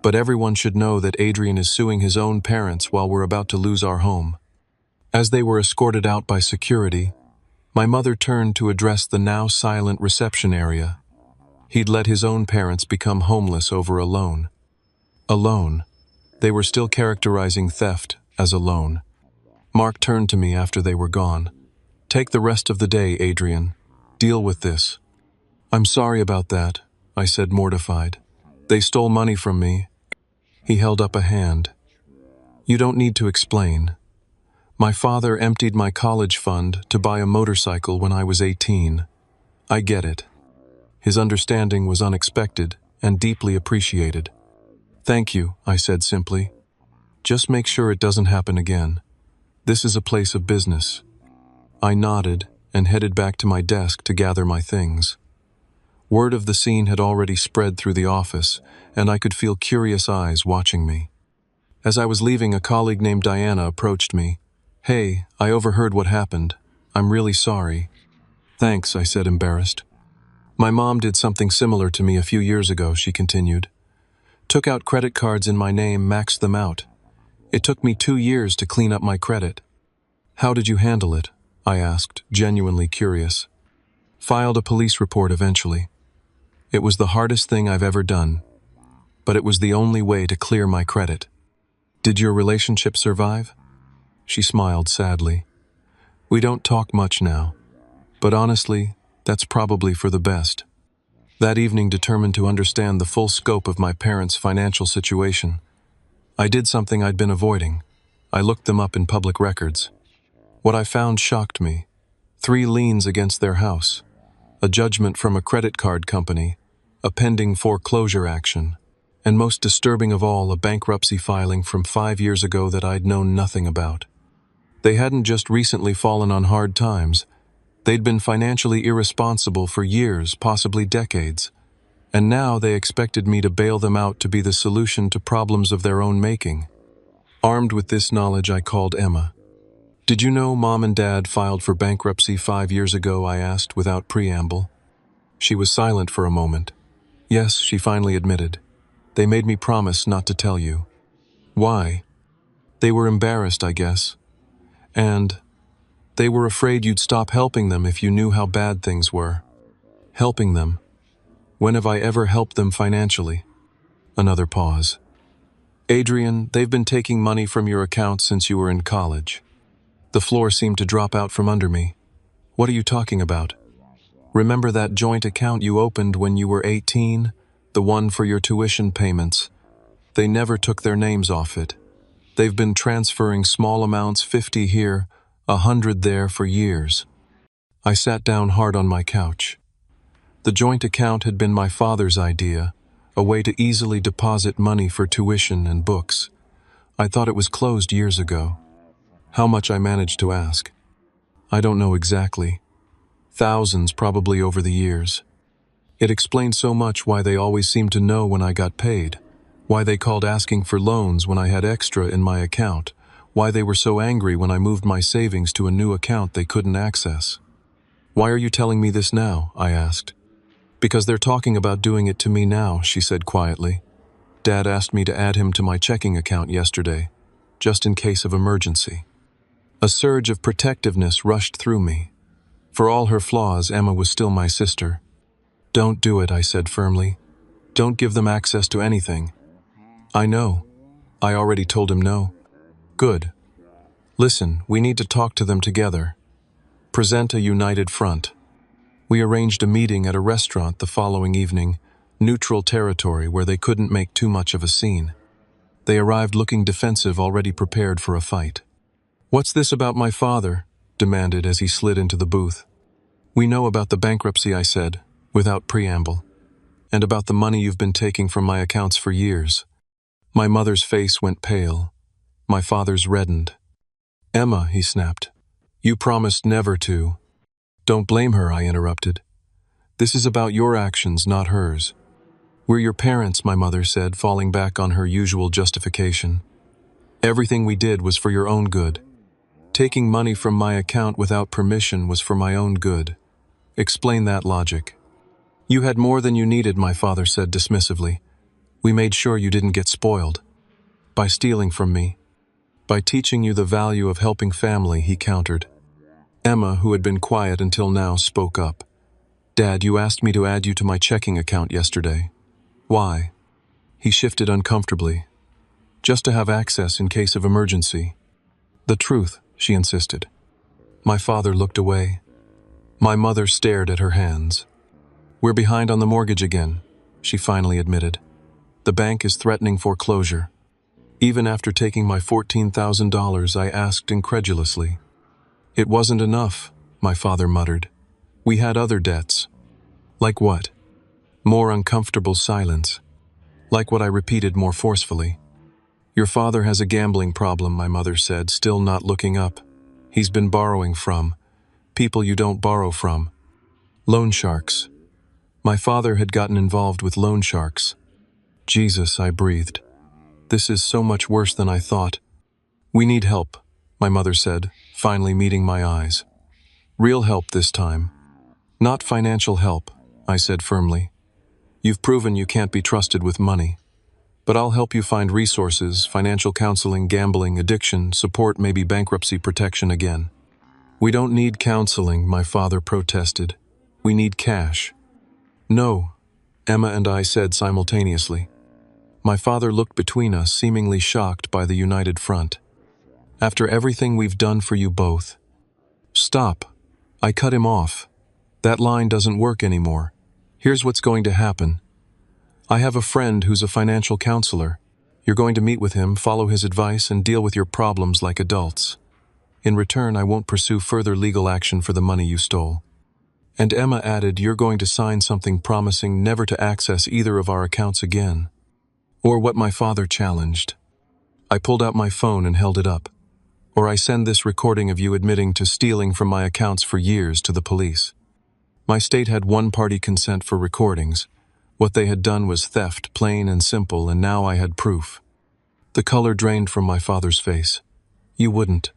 "But everyone should know that Adrian is suing his own parents while we're about to lose our home." As they were escorted out by security, my mother turned to address the now silent reception area. He'd let his own parents become homeless over a loan. A loan. They were still characterizing theft as a loan. Mark turned to me after they were gone. "Take the rest of the day, Adrian. Deal with this." "I'm sorry about that," I said, mortified. "They stole money from me." He held up a hand. "You don't need to explain. My father emptied my college fund to buy a motorcycle when I was 18. I get it." His understanding was unexpected and deeply appreciated. "Thank you," I said simply. "Just make sure it doesn't happen again. This is a place of business." I nodded and headed back to my desk to gather my things. Word of the scene had already spread through the office, and I could feel curious eyes watching me. As I was leaving, a colleague named Diana approached me. "Hey, I overheard what happened. I'm really sorry." "Thanks," I said, embarrassed. "My mom did something similar to me a few years ago," she continued. "Took out credit cards in my name, maxed them out. It took me 2 years to clean up my credit." "How did you handle it?" I asked, genuinely curious. "Filed a police report eventually. It was the hardest thing I've ever done, but it was the only way to clear my credit." "Did your relationship survive?" She smiled sadly. "We don't talk much now, but honestly, that's probably for the best. That evening, determined to understand the full scope of my parents' financial situation, I did something I'd been avoiding. I looked them up in public records. What I found shocked me. 3 liens against their house, a judgment from a credit card company, a pending foreclosure action, and most disturbing of all, a bankruptcy filing from 5 years ago that I'd known nothing about. They hadn't just recently fallen on hard times. They'd been financially irresponsible for years, possibly decades, and now they expected me to bail them out to be the solution to problems of their own making. Armed with this knowledge, I called Emma. "Did you know Mom and Dad filed for bankruptcy 5 years ago?" I asked without preamble. She was silent for a moment. "Yes," she finally admitted. "They made me promise not to tell you." "Why?" "They were embarrassed, I guess. And they were afraid you'd stop helping them if you knew how bad things were." "Helping them? When have I ever helped them financially?" Another pause. "Adrian, they've been taking money from your account since you were in college." The floor seemed to drop out from under me. "What are you talking about?" "Remember that joint account you opened when you were 18? The one for your tuition payments? They never took their names off it. They've been transferring small amounts, 50 here, 100 there, for years." I sat down hard on my couch. The joint account had been my father's idea, a way to easily deposit money for tuition and books. I thought it was closed years ago. How much, I managed to ask. "I don't know exactly. Thousands probably over the years." It explained so much why they always seemed to know when I got paid, why they called asking for loans when I had extra in my account, why they were so angry when I moved my savings to a new account they couldn't access. "Why are you telling me this now?" I asked. "Because they're talking about doing it to me now," she said quietly. "Dad asked me to add him to my checking account yesterday, just in case of emergency." A surge of protectiveness rushed through me. For all her flaws, Emma was still my sister. "Don't do it," I said firmly. "Don't give them access to anything." "I know. I already told him no." "Good. Listen, we need to talk to them together. Present a united front." We arranged a meeting at a restaurant the following evening, neutral territory where they couldn't make too much of a scene. They arrived looking defensive, already prepared for a fight. "What's this about my father?" demanded as he slid into the booth. "We know about the bankruptcy," I said, without preamble, "and about the money you've been taking from my accounts for years." My mother's face went pale. My father's reddened. "Emma," he snapped, "you promised never to." "Don't blame her," I interrupted. "This is about your actions, not hers." "We're your parents," my mother said, falling back on her usual justification. "Everything we did was for your own good. Taking money from my account without permission was for my own good. Explain that logic." "You had more than you needed," my father said dismissively. "We made sure you didn't get spoiled. By stealing from me. By teaching you the value of helping family," he countered. Emma, who had been quiet until now, spoke up. "Dad, you asked me to add you to my checking account yesterday. Why?" He shifted uncomfortably. "Just to have access in case of emergency." "The truth," she insisted. My father looked away. My mother stared at her hands. "We're behind on the mortgage again," she finally admitted. "The bank is threatening foreclosure." Even after taking my $14,000, I asked incredulously. "It wasn't enough," my father muttered. "We had other debts." "Like what?" More uncomfortable silence. "Like what?" I repeated more forcefully. "Your father has a gambling problem," my mother said, still not looking up. "He's been borrowing from people you don't borrow from. Loan sharks." My father had gotten involved with loan sharks. "Jesus," I breathed. "This is so much worse than I thought." "We need help," my mother said, finally meeting my eyes. "Real help this time." "Not financial help," I said firmly. "You've proven you can't be trusted with money. But I'll help you find resources, financial counseling, gambling, addiction, support, maybe bankruptcy protection again." "We don't need counseling," my father protested. "We need cash." "No," Emma and I said simultaneously. My father looked between us, seemingly shocked by the united front. "After everything we've done for you both." "Stop." I cut him off. "That line doesn't work anymore. Here's what's going to happen. I have a friend who's a financial counselor. You're going to meet with him, follow his advice, and deal with your problems like adults. In return, I won't pursue further legal action for the money you stole." And Emma added, "You're going to sign something promising never to access either of our accounts again." Or what my father challenged. I pulled out my phone and held it up. "Or I send this recording of you admitting to stealing from my accounts for years to the police." My state had one-party consent for recordings. What they had done was theft, plain and simple, and now I had proof. The color drained from my father's face. "You wouldn't."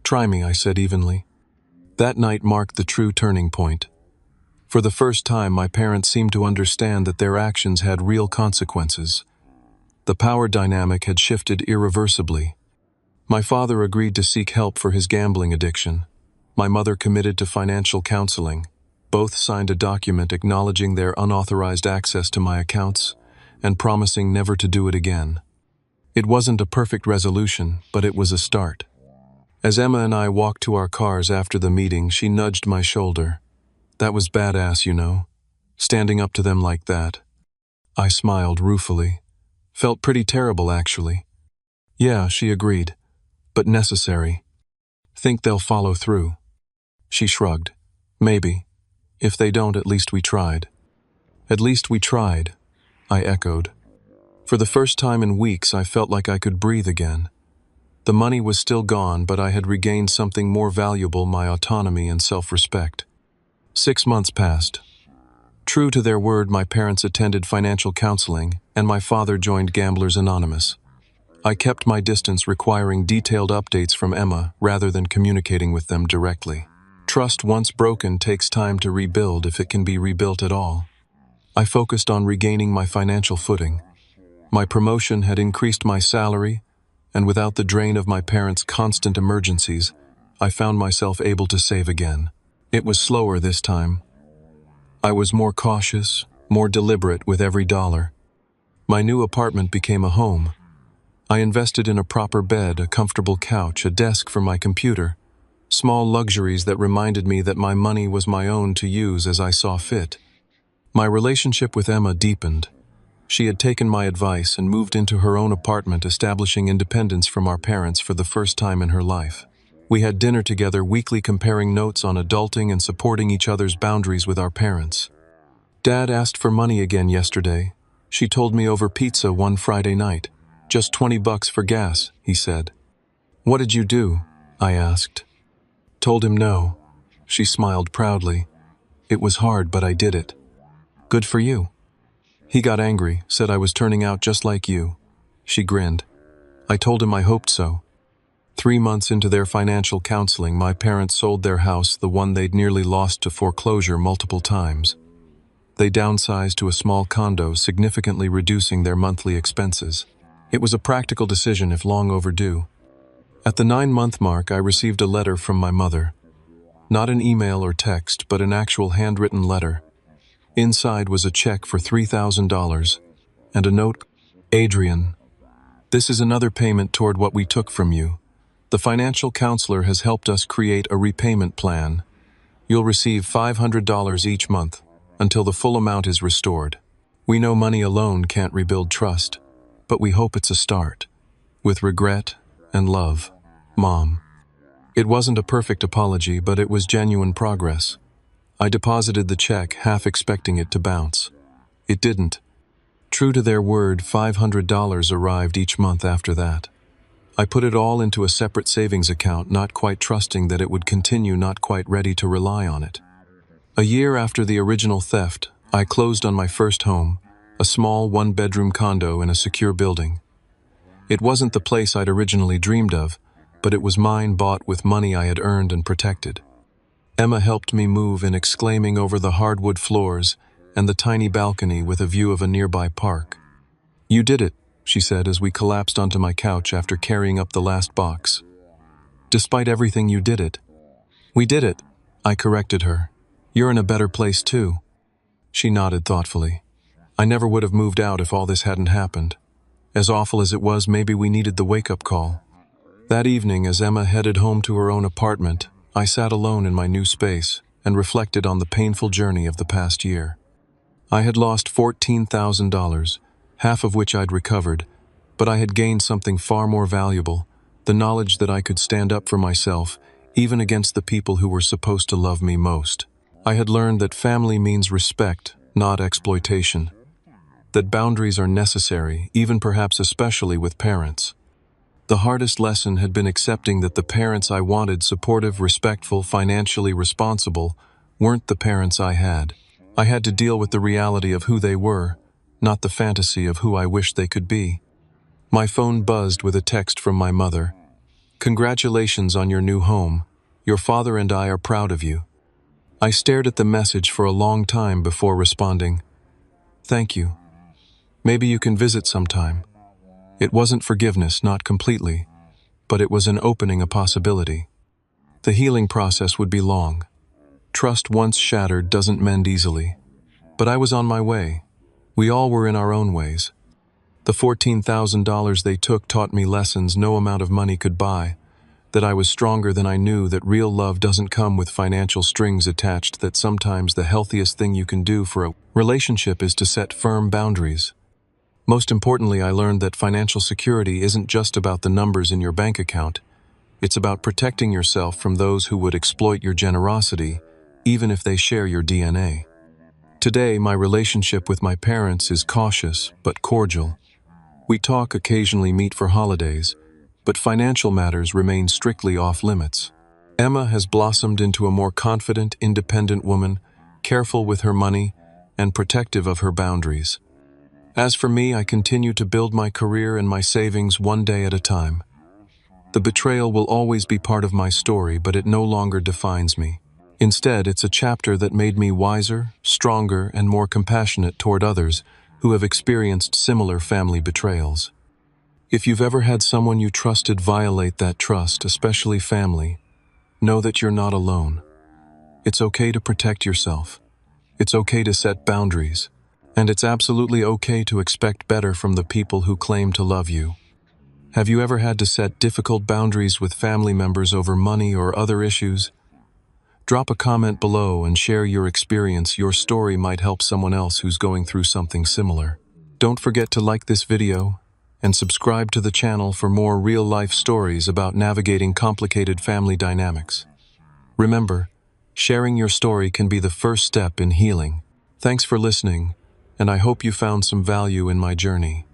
"Try me," I said evenly. That night marked the true turning point. For the first time, my parents seemed to understand that their actions had real consequences. The power dynamic had shifted irreversibly. My father agreed to seek help for his gambling addiction. My mother committed to financial counseling. Both signed a document acknowledging their unauthorized access to my accounts and promising never to do it again. It wasn't a perfect resolution, but it was a start. As Emma and I walked to our cars after the meeting, she nudged my shoulder. "That was badass, you know, standing up to them like that." I smiled ruefully. "Felt pretty terrible, actually." "Yeah," she agreed, "but necessary. Think they'll follow through?" She shrugged. "Maybe. If they don't, at least we tried." "At least we tried," I echoed. For the first time in weeks, I felt like I could breathe again. The money was still gone, but I had regained something more valuable, my autonomy and self-respect. 6 months passed. True to their word, my parents attended financial counseling, and my father joined Gamblers Anonymous. I kept my distance, requiring detailed updates from Emma rather than communicating with them directly. Trust once broken takes time to rebuild, if it can be rebuilt at all. I focused on regaining my financial footing. My promotion had increased my salary, and without the drain of my parents' constant emergencies, I found myself able to save again. It was slower this time. I was more cautious, more deliberate with every dollar. My new apartment became a home. I invested in a proper bed, a comfortable couch, a desk for my computer, small luxuries that reminded me that my money was my own to use as I saw fit. My relationship with Emma deepened. She had taken my advice and moved into her own apartment, establishing independence from our parents for the first time in her life. We had dinner together weekly, comparing notes on adulting and supporting each other's boundaries with our parents. Dad asked for money again yesterday. She told me over pizza one Friday night. "Just $20 for gas," he said. "What did you do?" I asked. Told him no. She smiled proudly. "It was hard, but I did it." "Good for you." He got angry, said I was turning out just like you. She grinned. I told him I hoped so. 3 months into their financial counseling, my parents sold their house, the one they'd nearly lost to foreclosure multiple times. They downsized to a small condo, significantly reducing their monthly expenses. It was a practical decision, if long overdue. At the 9-month mark, I received a letter from my mother. Not an email or text, but an actual handwritten letter. Inside was a check for $3,000 and a note. "Adrian, this is another payment toward what we took from you. The financial counselor has helped us create a repayment plan. You'll receive $500 each month until the full amount is restored. We know money alone can't rebuild trust, but we hope it's a start. With regret and love, Mom." It wasn't a perfect apology, but it was genuine progress. I deposited the check, half expecting it to bounce. It didn't. True to their word, $500 arrived each month after that. I put it all into a separate savings account, not quite trusting that it would continue, not quite ready to rely on it. A year after the original theft, I closed on my first home, a small one-bedroom condo in a secure building. It wasn't the place I'd originally dreamed of, but it was mine, bought with money I had earned and protected. Emma helped me move in, exclaiming over the hardwood floors and the tiny balcony with a view of a nearby park. "You did it," she said as we collapsed onto my couch after carrying up the last box. "Despite everything, you did it." "We did it," I corrected her. "You're in a better place too." She nodded thoughtfully. "I never would have moved out if all this hadn't happened. As awful as it was, maybe we needed the wake-up call." That evening, as Emma headed home to her own apartment, I sat alone in my new space and reflected on the painful journey of the past year. I had lost $14,000, half of which I'd recovered, but I had gained something far more valuable, the knowledge that I could stand up for myself, even against the people who were supposed to love me most. I had learned that family means respect, not exploitation. That boundaries are necessary, even perhaps especially with parents. The hardest lesson had been accepting that the parents I wanted, supportive, respectful, financially responsible, weren't the parents I had. I had to deal with the reality of who they were, not the fantasy of who I wished they could be. My phone buzzed with a text from my mother. "Congratulations on your new home. Your father and I are proud of you." I stared at the message for a long time before responding, "Thank you. Maybe you can visit sometime." It wasn't forgiveness, not completely, but it was an opening, a possibility. The healing process would be long. Trust once shattered doesn't mend easily. But I was on my way. We all were in our own ways. The $14,000 they took taught me lessons no amount of money could buy, that I was stronger than I knew, that real love doesn't come with financial strings attached, that sometimes the healthiest thing you can do for a relationship is to set firm boundaries. Most importantly, I learned that financial security isn't just about the numbers in your bank account. It's about protecting yourself from those who would exploit your generosity, even if they share your DNA. Today, my relationship with my parents is cautious but cordial. We talk, occasionally meet for holidays, but financial matters remain strictly off limits. Emma has blossomed into a more confident, independent woman, careful with her money and protective of her boundaries. As for me, I continue to build my career and my savings one day at a time. The betrayal will always be part of my story, but it no longer defines me. Instead, it's a chapter that made me wiser, stronger, and more compassionate toward others who have experienced similar family betrayals. If you've ever had someone you trusted violate that trust, especially family, know that you're not alone. It's okay to protect yourself. It's okay to set boundaries. And it's absolutely okay to expect better from the people who claim to love you. Have you ever had to set difficult boundaries with family members over money or other issues? Drop a comment below and share your experience. Your story might help someone else who's going through something similar. Don't forget to like this video and subscribe to the channel for more real-life stories about navigating complicated family dynamics. Remember, sharing your story can be the first step in healing. Thanks for listening, and I hope you found some value in my journey.